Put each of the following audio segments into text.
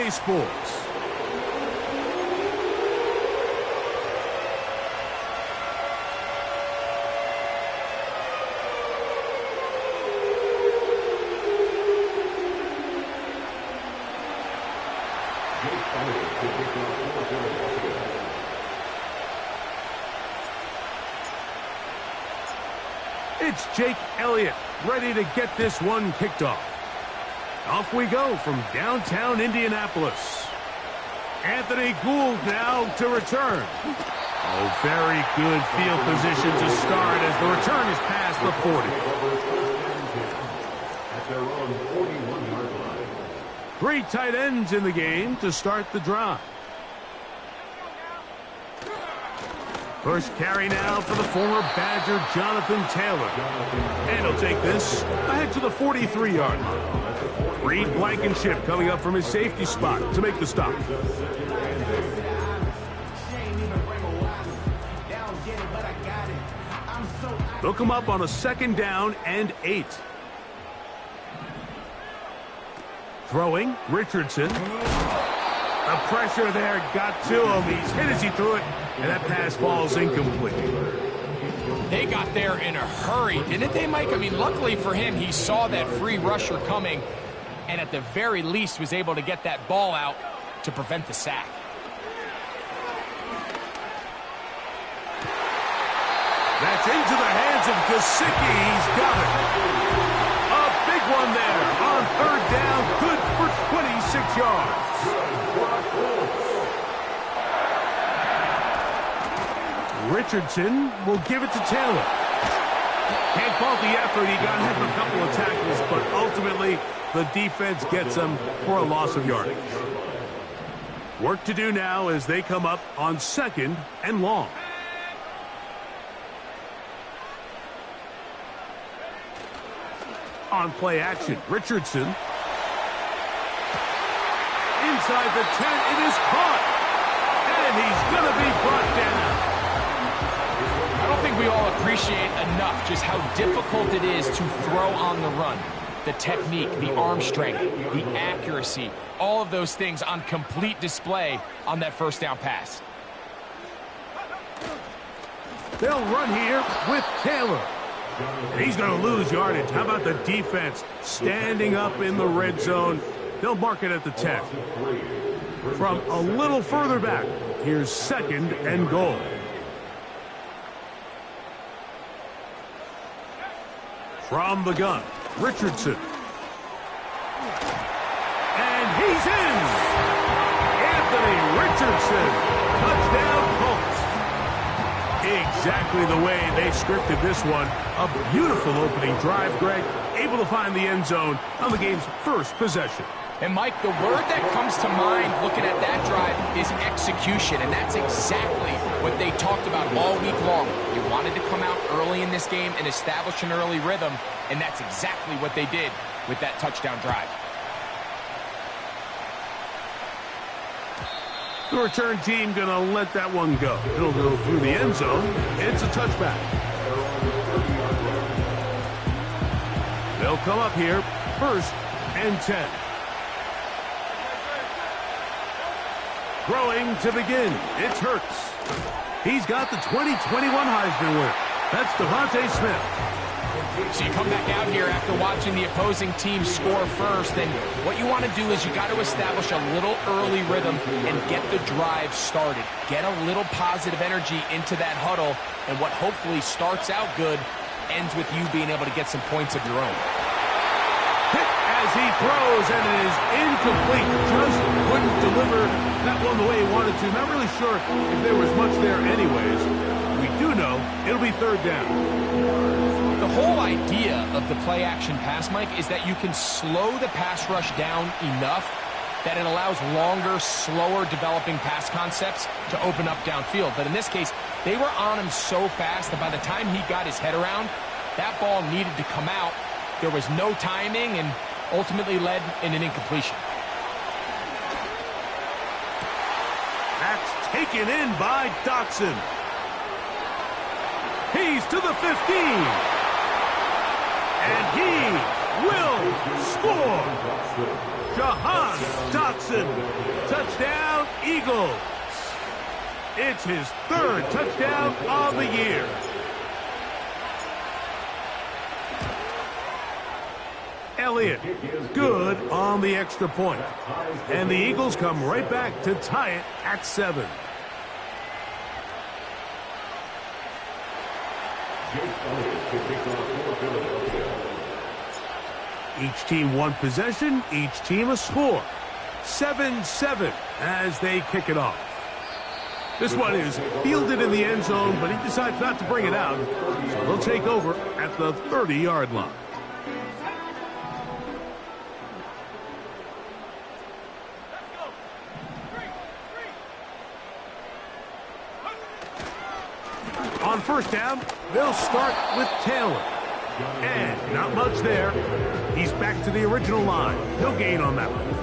EA Sports. It's Jake Elliott, ready to get this one kicked off. Off we go from downtown Indianapolis. Anthony Gould now to return. Oh, very good field position to start as the return is past the 40. At their own 41-yard line. 3 tight ends in the game to start the drive. First carry now for the former Badger, Jonathan Taylor. And he'll take this ahead to the 43-yard line. Reed Blankenship coming up from his safety spot to make the stop. They'll come up on a 2nd down and 8. Throwing, Richardson. The pressure there got to him. He's hit as he threw it, and that pass falls incomplete. They got there in a hurry, didn't they, Mike? I mean, luckily for him, he saw that free rusher coming, and at the very least was able to get that ball out to prevent the sack. That's into the hands of Gesicki. He's got it. A big one there on 3rd down. Good for 26 yards. Richardson will give it to Taylor. Can't fault the effort. He got hit for a couple of tackles, but ultimately the defense gets him for a loss of yardage. Work to do now as they come up on 2nd and long. On play action, Richardson. Inside the 10, it is caught. And he's going to be brought down. I don't think we all appreciate enough just how difficult it is to throw on the run. The technique, the arm strength, the accuracy, all of those things on complete display on that 1st down pass. They'll run here with Taylor. And he's going to lose yardage. How about the defense standing up in the red zone? They'll mark it at the 10. From a little further back, here's 2nd and goal. From the gun, Richardson. And he's in! Anthony Richardson. Touchdown, Colts. Exactly the way they scripted this one. A beautiful opening drive, Greg. Able to find the end zone on the game's first possession. And, Mike, the word that comes to mind looking at that drive is execution, and that's exactly what they talked about all week long. They wanted to come out early in this game and establish an early rhythm, and that's exactly what they did with that touchdown drive. The return team going to let that one go. It'll go through the end zone. It's a touchback. They'll come up here, 1st and 10. Throwing to begin. It's Hurts. He's got the 2021 Heisman winner. That's Devontae Smith. So you come back out here after watching the opposing team score first, and what you want to do is you got to establish a little early rhythm and get the drive started. Get a little positive energy into that huddle, and what hopefully starts out good ends with you being able to get some points of your own. Hit as he throws, and it is incomplete. Just couldn't deliver that one the way he wanted to. Not really sure if there was much there anyways. We do know it'll be 3rd down. The whole idea of the play-action pass, Mike, is that you can slow the pass rush down enough that it allows longer, slower developing pass concepts to open up downfield. But in this case, they were on him so fast that by the time he got his head around, that ball needed to come out. There was no timing and ultimately led in an incompletion. That's taken in by Dotson. He's to the 15. And he will score. Jahan Dotson Touchdown, Eagles. It's his third touchdown of the year. Elliott, good on the extra point. And the Eagles come right back to tie it at 7. Each team one possession, each team a score. 7-7 as they kick it off. This one is fielded in the end zone, but he decides not to bring it out. So they'll take over at the 30-yard line. On first down, they'll start with Taylor. And not much there. He's back to the original line. No gain on that one.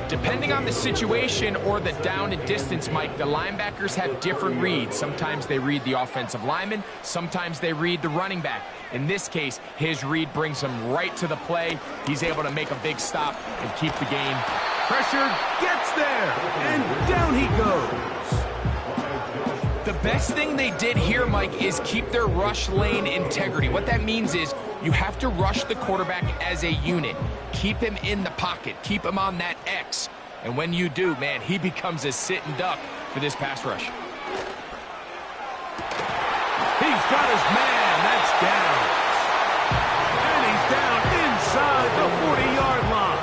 Depending on the situation or the down and distance, Mike, the linebackers have different reads. Sometimes they read the offensive lineman. Sometimes they read the running back. In this case, his read brings him right to the play. He's able to make a big stop and keep the game. Pressure gets there, and down he goes. The best thing they did here, Mike, is keep their rush lane integrity. What that means is you have to rush the quarterback as a unit. Keep him in the pocket. Keep him on that X. And when you do, man, he becomes a sitting duck for this pass rush. He's got his man. That's down. And he's down inside the 40-yard line.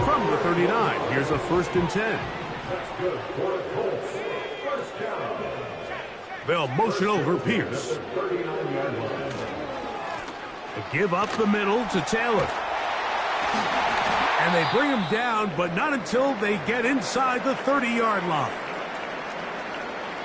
From the 39, here's a 1st and 10. That's good for the Colts. They'll motion over Pierce. They give up the middle to Taylor. And they bring him down, but not until they get inside the 30-yard line.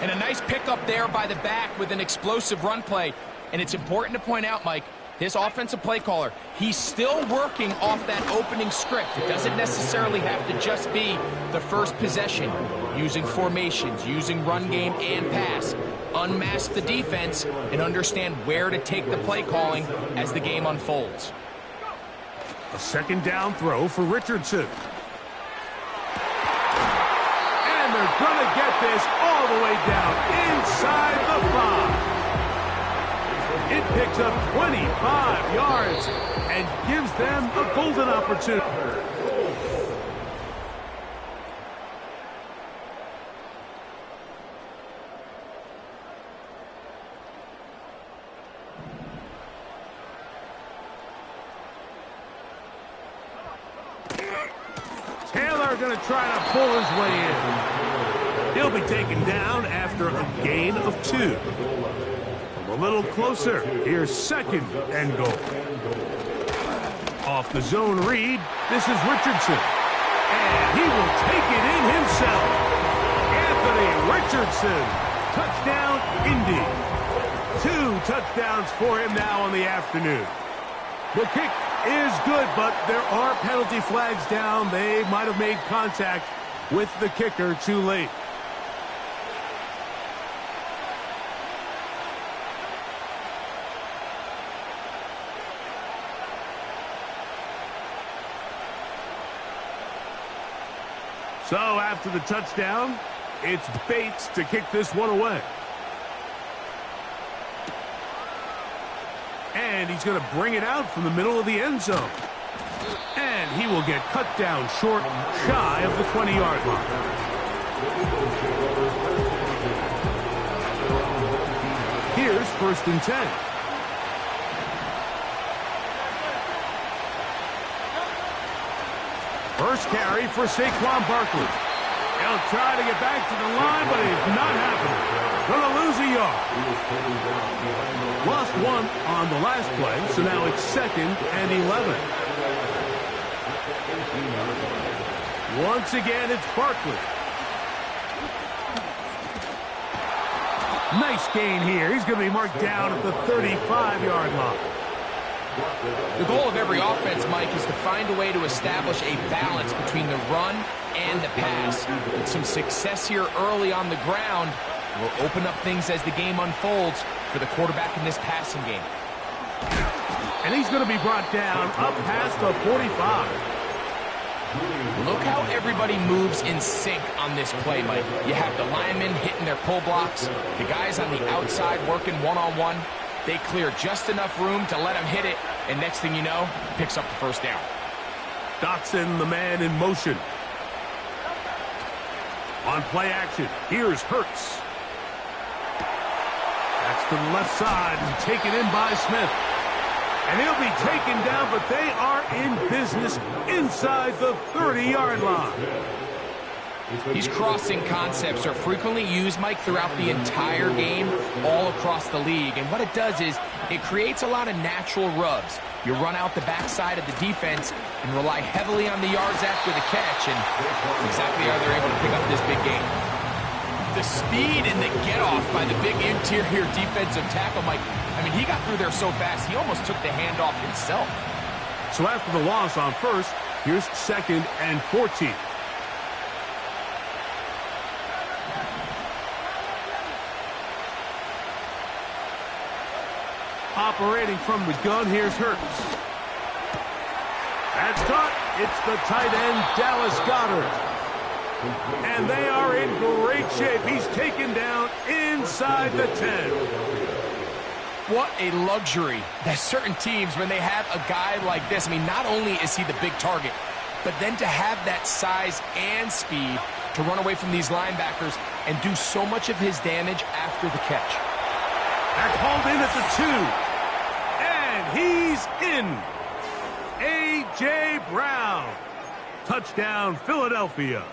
And a nice pickup there by the back with an explosive run play. And it's important to point out, Mike, this offensive play caller, he's still working off that opening script. It doesn't necessarily have to just be the first possession. Using formations, using run game and pass. Unmask the defense and understand where to take the play calling as the game unfolds. A 2nd down throw for Richardson. And they're going to get this all the way down inside the 5. It picks up 25 yards and gives them a golden opportunity. Taylor going to try to pull his way in. He'll be taken down after a gain of 2. From a little closer, here's 2nd and goal. Off the zone read, this is Richardson. And he will take it in himself. Anthony Richardson, touchdown Indy. 2 touchdowns for him now on the afternoon. The kick is good, but there are penalty flags down. They might have made contact with the kicker too late. So after the touchdown, it's Bates to kick this one away. And he's going to bring it out from the middle of the end zone. And he will get cut down short, shy of the 20-yard line. Here's 1st and 10. First carry for Saquon Barkley. He'll try to get back to the line, but it's not happening. Going to lose a yard. Lost 1 on the last play, so now it's 2nd and 11. Once again, it's Barkley. Nice gain here. He's going to be marked down at the 35-yard line. The goal of every offense, Mike, is to find a way to establish a balance between the run and the pass. With some success here early on the ground will open up things as the game unfolds for the quarterback in this passing game. And he's going to be brought down up past the 45. Look how everybody moves in sync on this play, Mike. You have the linemen hitting their pull blocks, the guys on the outside working one-on-one. They clear just enough room to let him hit it, and next thing you know, picks up the first down. Dotson, the man in motion. On play action, here's Hurts. That's to the left side and taken in by Smith. And he'll be taken down, but they are in business inside the 30-yard line. These crossing concepts are frequently used, Mike, throughout the entire game, all across the league. And what it does is it creates a lot of natural rubs. You run out the backside of the defense and rely heavily on the yards after the catch, and that's exactly how they're able to pick up this big game. The speed and the get-off by the big interior defensive tackle, Mike, I mean, he got through there so fast, he almost took the handoff himself. So after the loss on first, here's 2nd and 14. Operating from the gun, here's Hurts. That's caught. It's the tight end, Dallas Goedert. And they are in great shape. He's taken down inside the 10. What a luxury that certain teams, when they have a guy like this, I mean, not only is he the big target, but then to have that size and speed to run away from these linebackers and do so much of his damage after the catch. That's hauled in at the 2. And he's in. A.J. Brown. Touchdown, Philadelphia.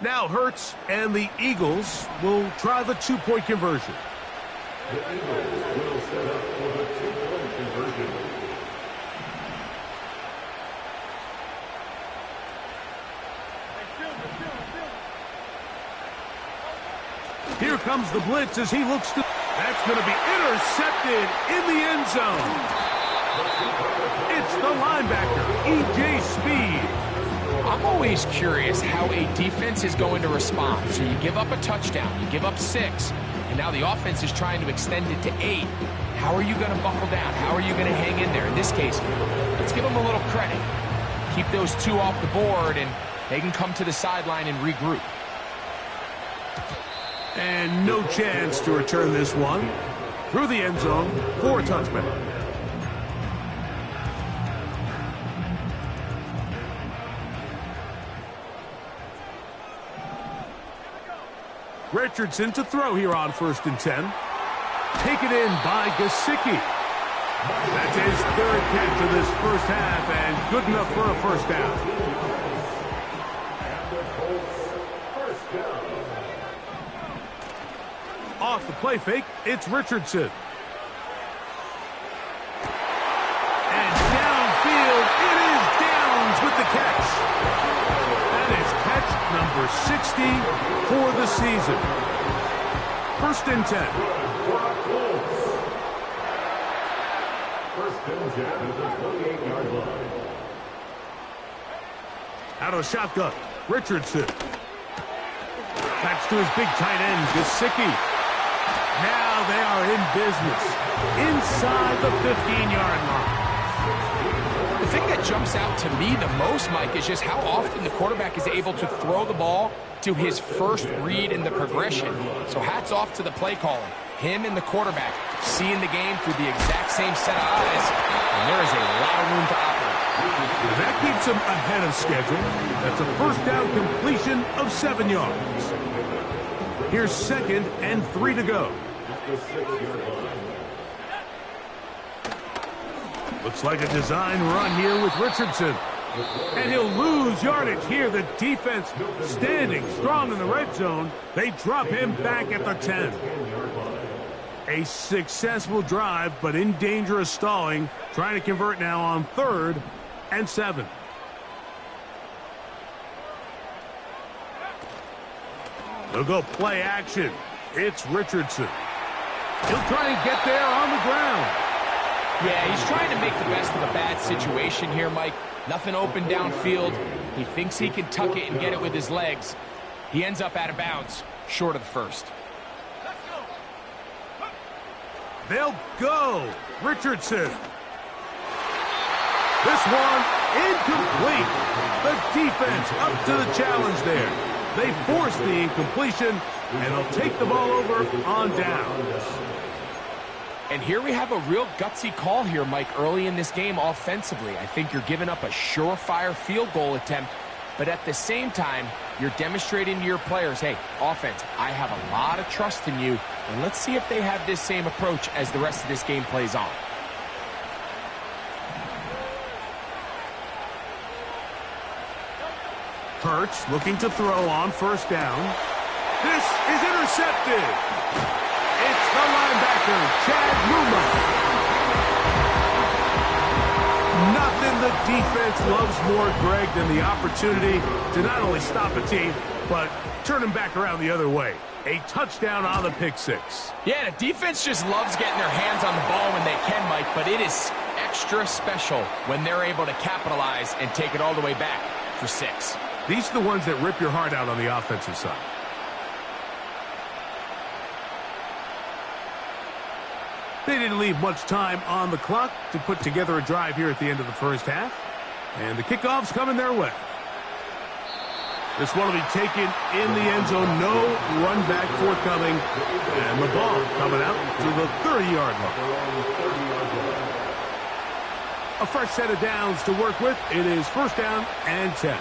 Now Hurts and the Eagles will try the 2-point conversion. The Eagles will set up for the 2-point conversion. Here comes the blitz as he looks to... That's going to be intercepted in the end zone. It's the linebacker, E.J. Speed. I'm always curious how a defense is going to respond. So you give up a touchdown, you give up 6, and now the offense is trying to extend it to 8. How are you going to buckle down? How are you going to hang in there? In this case, let's give them a little credit. Keep those 2 off the board, and they can come to the sideline and regroup. And no chance to return this one. Through the end zone for a touchback. Richardson to throw here on 1st and 10. Taken in by Gesicki. That's his 3rd catch of this first half, and good enough for a first down. And the Colts, first down. Off the play fake, it's Richardson. And downfield, it is Downs with the catch. That is catch number 60 for the season. 1st and 10. First and 10 at the 28-yard line. Out of shotgun, Richardson. That's to his big tight end, Gesicki. Now they are in business inside the 15-yard line. The thing that jumps out to me the most, Mike, is just how often the quarterback is able to throw the ball to his first read in the progression. So hats off to the play caller. Him and the quarterback seeing the game through the exact same set of eyes, and there is a lot of room to operate. And that keeps him ahead of schedule. That's a first down completion of 7 yards. Here's 2nd and 3 to go. The 6-yard line. Looks like a design run here with Richardson. And he'll lose yardage here. The defense standing strong in the red zone. They drop him back at the 10. A successful drive, but in danger of stalling. Trying to convert now on 3rd and 7. They'll go play action. It's Richardson. He'll try and get there on the ground. Yeah, he's trying to make the best of a bad situation here, Mike. Nothing open downfield. He thinks he can tuck it and get it with his legs. He ends up out of bounds, short of the first. They'll go. Richardson. This one incomplete. The defense up to the challenge there. They force the incompletion, and they'll take the ball over on downs. And here we have a real gutsy call here, Mike, early in this game offensively. I think you're giving up a surefire field goal attempt, but at the same time, you're demonstrating to your players, hey, offense, I have a lot of trust in you, and let's see if they have this same approach as the rest of this game plays on. Hurts looking to throw on first down. This is intercepted. It's the linebacker, Chad Muma. Nothing the defense loves more, Greg, than the opportunity to not only stop a team, but turn them back around the other way. A touchdown on the pick six. Yeah, the defense just loves getting their hands on the ball when they can, Mike, but it is extra special when they're able to capitalize and take it all the way back for 6. These are the ones that rip your heart out on the offensive side. They didn't leave much time on the clock to put together a drive here at the end of the first half. And the kickoff's coming their way. This one will be taken in the end zone. No run back forthcoming. And the ball coming out to the 30-yard line. A fresh set of downs to work with. It is first down and 10.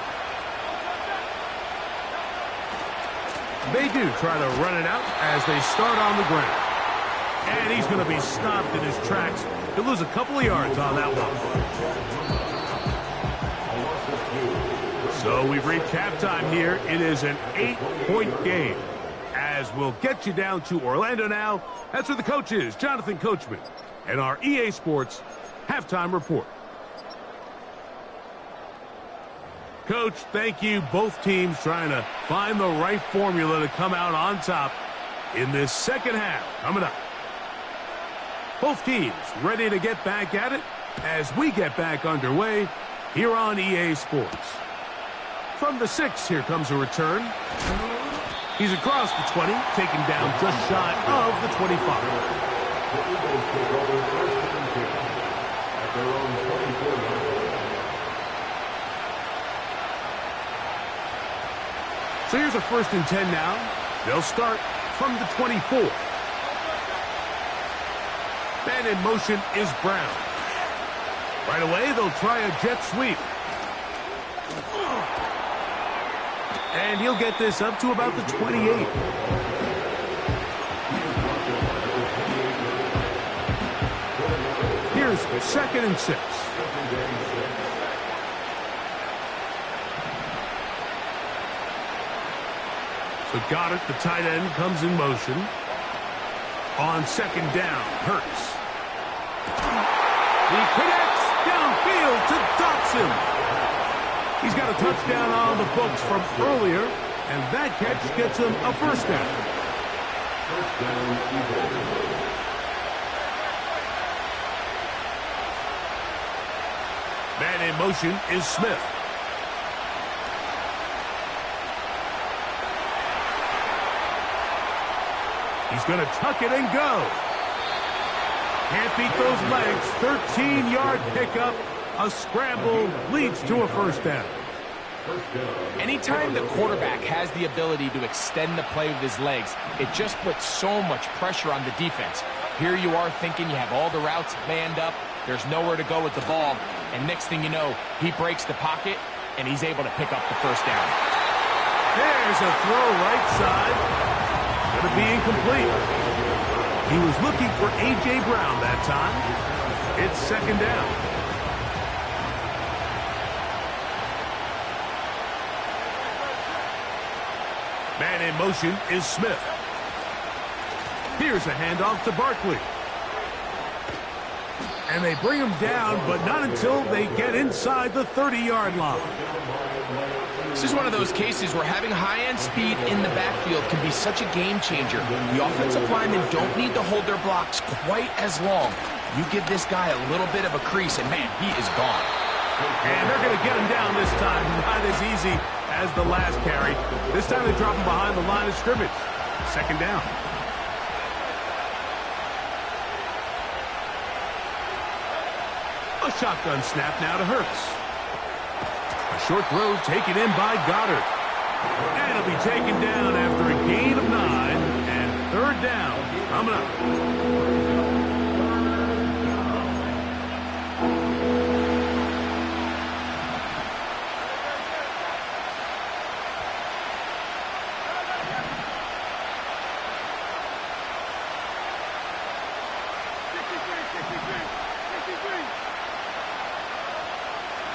They do try to run it out as they start on the ground. And he's going to be stopped in his tracks. He'll lose a couple of yards on that one. So we've reached halftime here. It is an 8-point game. As we'll get you down to Orlando now. That's where the coach is, Jonathan Coachman, and our EA Sports halftime report. Coach, thank you. Both teams trying to find the right formula to come out on top in this second half coming up. Both teams ready to get back at it as we get back underway here on EA Sports. From the 6, here comes a return. He's across the 20, taken down just shy of the 25. The Eagles take over first and 10 at their own 24-yard line. So here's a first and 10 now. They'll start from the 24. Man in motion is Brown. Right away, they'll try a jet sweep. And he'll get this up to about the 28. Here's second and 6. So Goddard, the tight end, comes in motion. On second down, Hurts. He connects downfield to Dotson. He's got a touchdown on the books from earlier, and that catch gets him a first down. First down, Eagles. Man in motion is Smith. He's going to tuck it and go. Can't beat those legs. 13-yard pickup. A scramble leads to a first down. Anytime the quarterback has the ability to extend the play with his legs, it just puts so much pressure on the defense. Here you are thinking you have all the routes manned up. There's nowhere to go with the ball. And next thing you know, he breaks the pocket, and he's able to pick up the first down. There's a throw right side. Going to be incomplete. He was looking for A.J. Brown that time. It's second down. Man in motion is Smith. Here's a handoff to Barkley. And they bring him down, but not until they get inside the 30-yard line. This is one of those cases where having high-end speed in the backfield can be such a game changer. The offensive linemen don't need to hold their blocks quite as long. You give this guy a little bit of a crease, and man, he is gone. And they're going to get him down this time. Not as easy as the last carry. This time they drop him behind the line of scrimmage. Second down. A shotgun snap now to Hurts. A short throw taken in by Goddard. And it'll be taken down after a gain of 9. And third down coming up.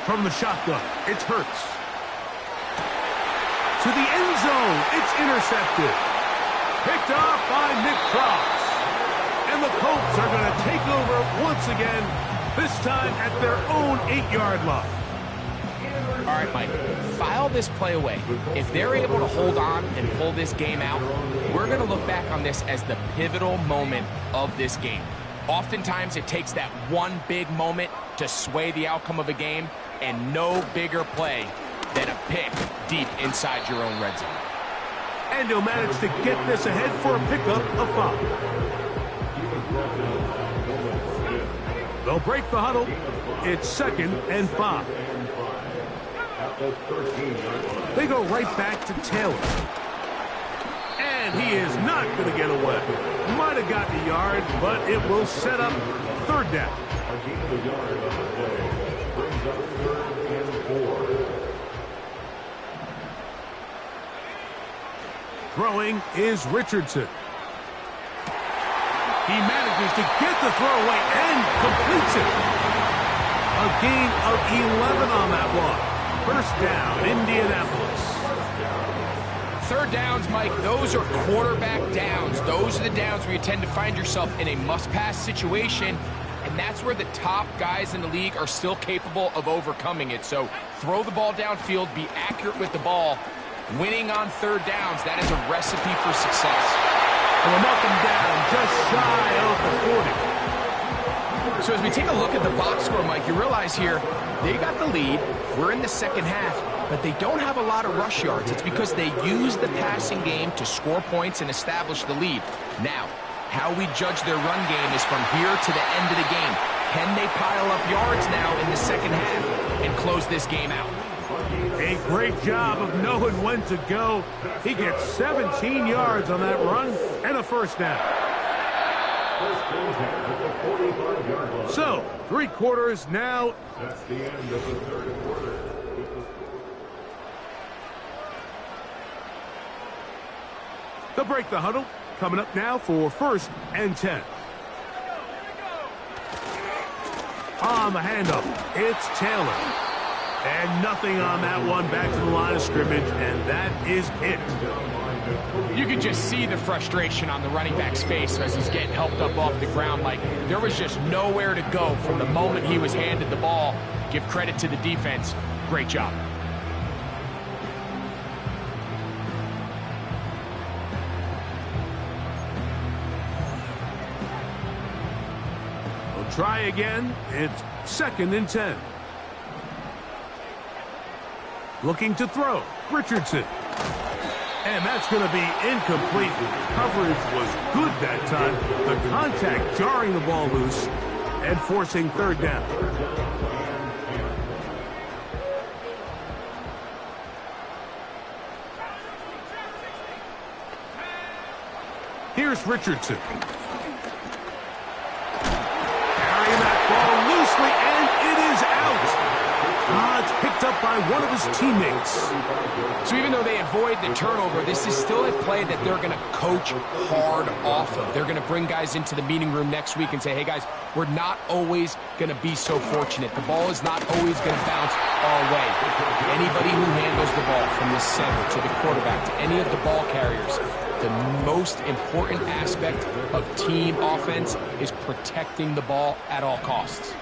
From the shotgun, it's Hurts. To the end zone, it's intercepted. Picked off by Nick Cross. And the Colts are going to take over once again, this time at their own 8-yard line. All right, Mike, file this play away. If they're able to hold on and pull this game out, we're going to look back on this as the pivotal moment of this game. Oftentimes, it takes that one big moment to sway the outcome of a game, and no bigger play than a pick deep inside your own red zone. And he'll manage to get this ahead for a pickup of 5. They'll break the huddle. It's 2nd and 5. They go right back to Taylor. And he is not going to get away. Might have gotten a yard, but it will set up third down. Throwing is Richardson. He manages to get the throw away and completes it. A gain of 11 on that one. First down, Indianapolis. Third downs, Mike, those are quarterback downs. Those are the downs where you tend to find yourself in a must-pass situation, and that's where the top guys in the league are still capable of overcoming it. So throw the ball downfield, be accurate with the ball. Winning on third downs, that is a recipe for success. And we'll knock them down just shy of the 40. So as we take a look at the box score, Mike, you realize here, they got the lead. We're in the second half, but they don't have a lot of rush yards. It's because they use the passing game to score points and establish the lead. Now, how we judge their run game is from here to the end of the game. Can they pile up yards now in the second half and close this game out? A great job of knowing when to go. He gets 17 yards on that run and a first down. So, 3 quarters now. That's the end of the third quarter. They'll break the huddle. Coming up now for 1st and 10. On the handoff, it's Taylor. And nothing on that one, back to the line of scrimmage, and that is it. You can just see the frustration on the running back's face as he's getting helped up off the ground. Like, there was just nowhere to go from the moment he was handed the ball. Give credit to the defense. Great job. We'll try again. It's 2nd and 10. Looking to throw, Richardson. And that's going to be incomplete. Coverage was good that time. The contact jarring the ball loose and forcing third down. Here's Richardson. Carrying that ball loosely, and it is out. It's picked up by one of his teammates. So even though they avoid the turnover, this is still a play that they're going to coach hard off of. They're going to bring guys into the meeting room next week and say, hey, guys, we're not always going to be so fortunate. The ball is not always going to bounce our way. Anybody who handles the ball from the center to the quarterback to any of the ball carriers, the most important aspect of team offense is protecting the ball at all costs.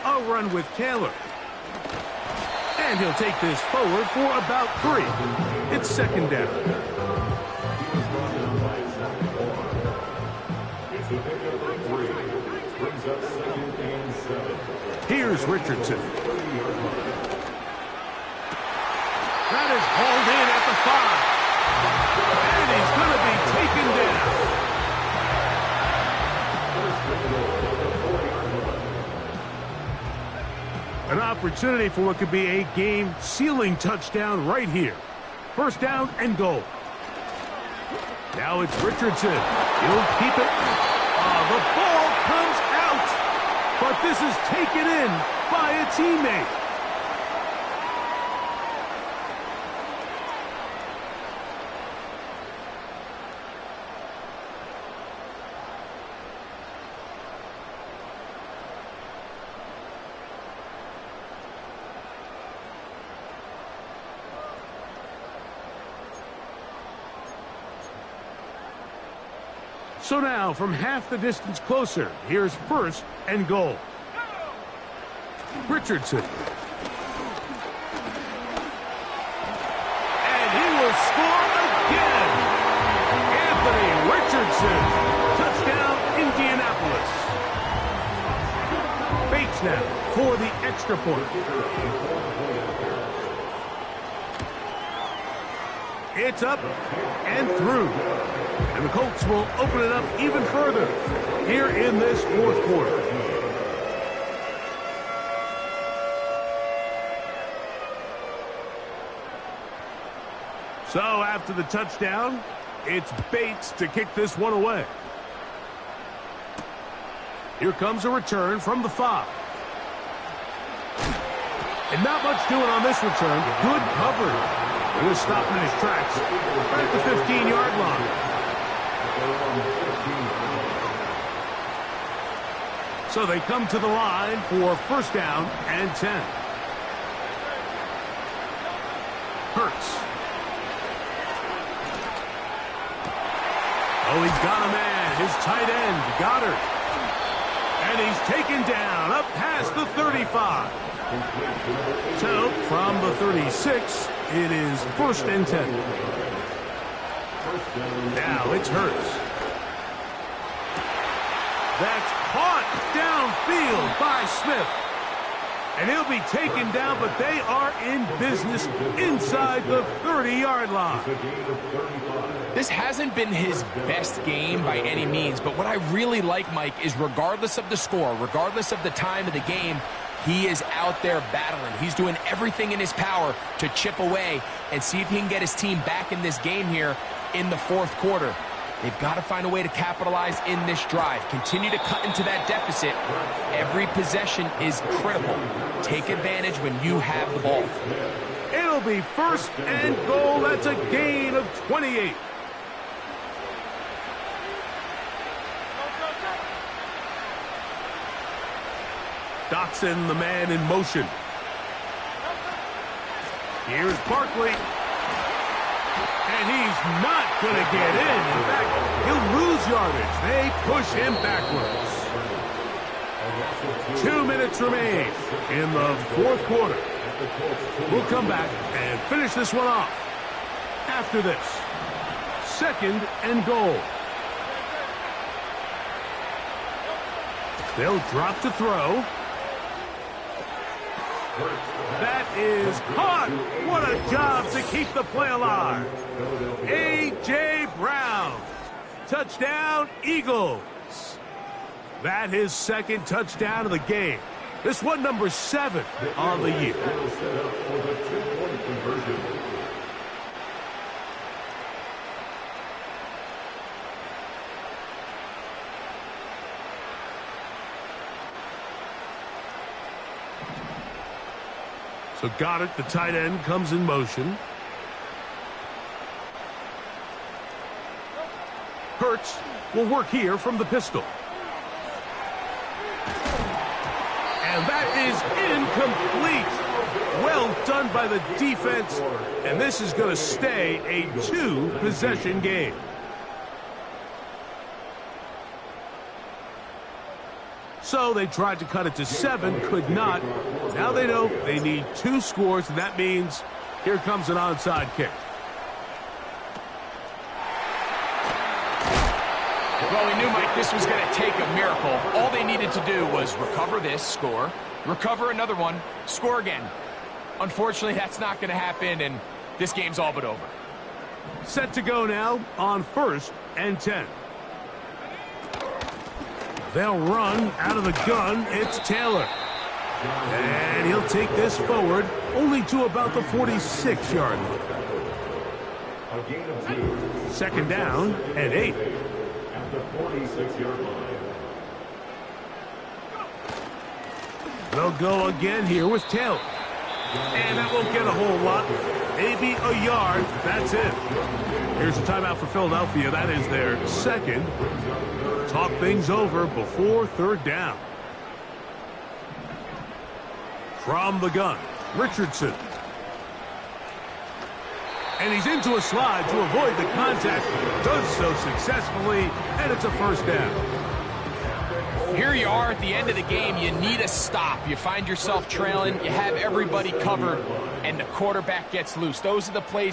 A run with Taylor. And he'll take this forward for about 3. It's 2nd down. Here's Richardson. That is hauled in at the 5. And he's going to be taken down. An opportunity for what could be a game-sealing touchdown right here. First down and goal. Now it's Richardson. He'll keep it. The ball comes out. But this is taken in by a teammate. So now, from half the distance closer, here's first and goal. Richardson. And he will score again. Anthony Richardson. Touchdown, Indianapolis. Bates now for the extra point. It's up and through. And the Colts will open it up even further here in this fourth quarter. So after the touchdown, it's Bates to kick this one away. Here comes a return from the 5. And not much doing on this return. Good coverage. They're going to stop him in his tracks right at the 15-yard line. So they come to the line for first down and 10. Hurts. Oh, he's got a man. His tight end, Goddard. And he's taken down up past the 35. So from the 36, it is first and 10. Now it's Hurts. That's caught downfield by Smith. And he'll be taken down, but they are in business inside the 30-yard line. This hasn't been his best game by any means, but what I really like, Mike, is regardless of the score, regardless of the time of the game, he is out there battling. He's doing everything in his power to chip away and see if he can get his team back in this game here in the fourth quarter. They've got to find a way to capitalize in this drive. Continue to cut into that deficit. Every possession is critical. Take advantage when you have the ball. It'll be first and goal. That's a gain of 28. Dotson, the man in motion. Here's Barkley. And he's not going to get in. In fact, he'll lose yardage. They push him backwards. 2 minutes remain in the fourth quarter. We'll come back and finish this one off after this. Second and goal. They'll drop to throw. That is caught. What a job to keep the play alive. A.J. Brown. Touchdown, Eagles. That his second touchdown of the game. This one number 7 on the year. So Goddard, the tight end, comes in motion. Hurts will work here from the pistol. And that is incomplete. Well done by the defense. And this is going to stay a 2-possession game. So they tried to cut it to 7, could not. Now they know they need 2 scores, and that means here comes an onside kick. Well, we knew, Mike, this was going to take a miracle. All they needed to do was recover this, score, recover another one, score again. Unfortunately, that's not going to happen, and this game's all but over. Set to go now on first and 10. They'll run out of the gun. It's Taylor. And he'll take this forward only to about the 46-yard line. A gain of 2. Second down and 8. At the 46-yard line. They'll go again here with Taylor. And that won't get a whole lot. Maybe a yard. That's it. Here's a timeout for Philadelphia. That is their second. Talk things over before third down. From the gun, Richardson. And he's into a slide to avoid the contact. Does so successfully, and it's a first down. Here you are at the end of the game. You need a stop. You find yourself trailing. You have everybody covered, and the quarterback gets loose. Those are the plays